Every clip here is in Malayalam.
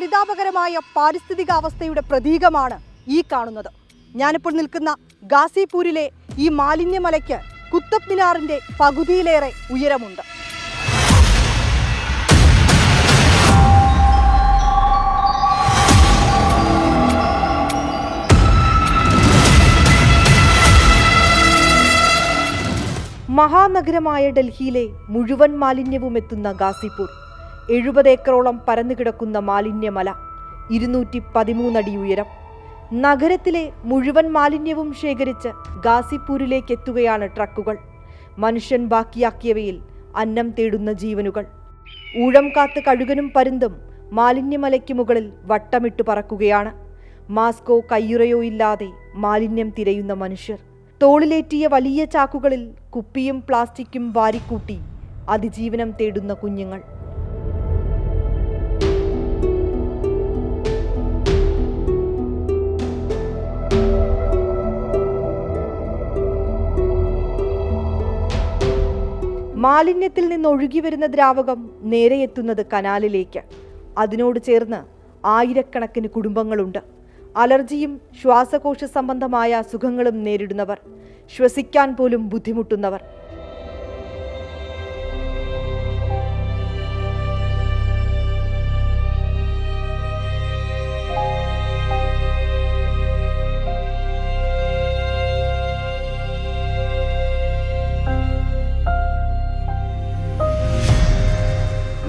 പരിതാപകരമായ പാരിസ്ഥിതികാവസ്ഥയുടെ പ്രതീകമാണ് ഈ കാണുന്നത്. ഞാനിപ്പോൾ നിൽക്കുന്ന ഗാസിപൂരിലെ ഈ മാലിന്യമലയ്ക്ക് കുത്തബ് മിനാറിന്റെ പകുതിയിലേറെ ഉയരമുണ്ട്. മഹാനഗരമായ ഡൽഹിയിലെ മുഴുവൻ മാലിന്യവും എത്തുന്ന ഗാസിപൂർ 70 ഏക്കറോളം പരന്നുകിടക്കുന്ന മാലിന്യമല, 213 അടി ഉയരം. നഗരത്തിലെ മുഴുവൻ മാലിന്യവും ശേഖരിച്ച് ഗാസിപൂരിലേക്ക് എത്തുകയാണ് ട്രക്കുകൾ. മനുഷ്യൻ ബാക്കിയാക്കിയവയിൽ അന്നം തേടുന്ന ജീവനുകൾ. ഊഴം കാത്ത് കഴുകനും പരുന്തും മാലിന്യമലയ്ക്ക് മുകളിൽ വട്ടമിട്ട് പറക്കുകയാണ്. മാസ്കോ കയ്യുറയോ ഇല്ലാതെ മാലിന്യം തിരയുന്ന മനുഷ്യർ. തോളിലേറ്റിയ വലിയ ചാക്കുകളിൽ കുപ്പിയും പ്ലാസ്റ്റിക്കും വാരിക്കൂട്ടി അതിജീവനം തേടുന്ന കുഞ്ഞുങ്ങൾ. മാലിന്യത്തിൽ നിന്ന് ഒഴുകി വരുന്ന ദ്രാവകം നേരെ എത്തുന്നത് കനാലിലേക്ക്. അതിനോട് ചേർന്ന് ആയിരക്കണക്കിന് കുടുംബങ്ങളുണ്ട്. അലർജിയും ശ്വാസകോശ സംബന്ധമായ അസുഖങ്ങളും നേരിടുന്നവർ, ശ്വസിക്കാൻ പോലും ബുദ്ധിമുട്ടുന്നവർ.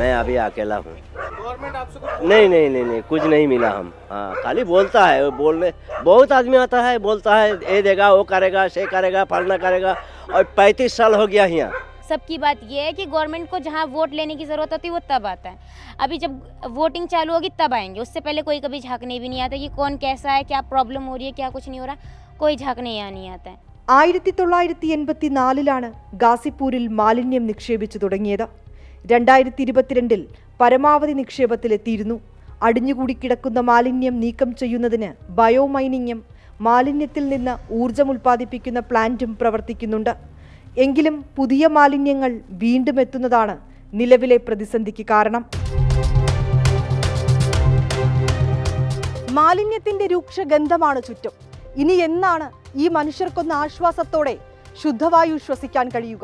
मैं अभी अकेला हूँ। गवर्नमेंट आपसे नहीं कुछ नहीं मिला। हम हाँ खाली बोलता है, बोलने बहुत आदमी आता है, बोलता है ये देगा वो करेगा से करेगा फलना करेगा, और 35 साल हो गया यहाँ। सबकी बात ये है कि गवर्नमेंट को जहाँ वोट लेने की ज़रूरत होती है वो तब आता है। अभी जब वोटिंग चालू होगी तब आएंगे, उससे पहले कोई कभी झांकने भी नहीं आता कि कौन कैसा है, क्या प्रॉब्लम हो रही है, क्या कुछ नहीं हो रहा, कोई झांकने यहाँ नहीं आता है. 1984 ഗാസിപൂരിൽ മാലിന്യം നിക്ഷേപിച്ചു തുടങ്ങിയത്. 2022 പരമാവധി നിക്ഷേപത്തിലെത്തിയിരുന്നു. അടിഞ്ഞുകൂടി കിടക്കുന്ന മാലിന്യം നീക്കം ചെയ്യുന്നതിന് ബയോമൈനിങ്ങും മാലിന്യത്തിൽ നിന്ന് ഊർജം ഉൽപ്പാദിപ്പിക്കുന്ന പ്ലാന്റും പ്രവർത്തിക്കുന്നുണ്ട്. എങ്കിലും പുതിയ മാലിന്യങ്ങൾ വീണ്ടും എത്തുന്നതാണ് നിലവിലെ പ്രതിസന്ധിക്ക് കാരണം. മാലിന്യത്തിന്റെ രൂക്ഷഗന്ധമാണ് ചുറ്റും. ഇനി എന്നാണ് ഈ മനുഷ്യർക്കൊന്ന് ആശ്വാസത്തോടെ ശുദ്ധവായു ശ്വസിക്കാൻ കഴിയുക?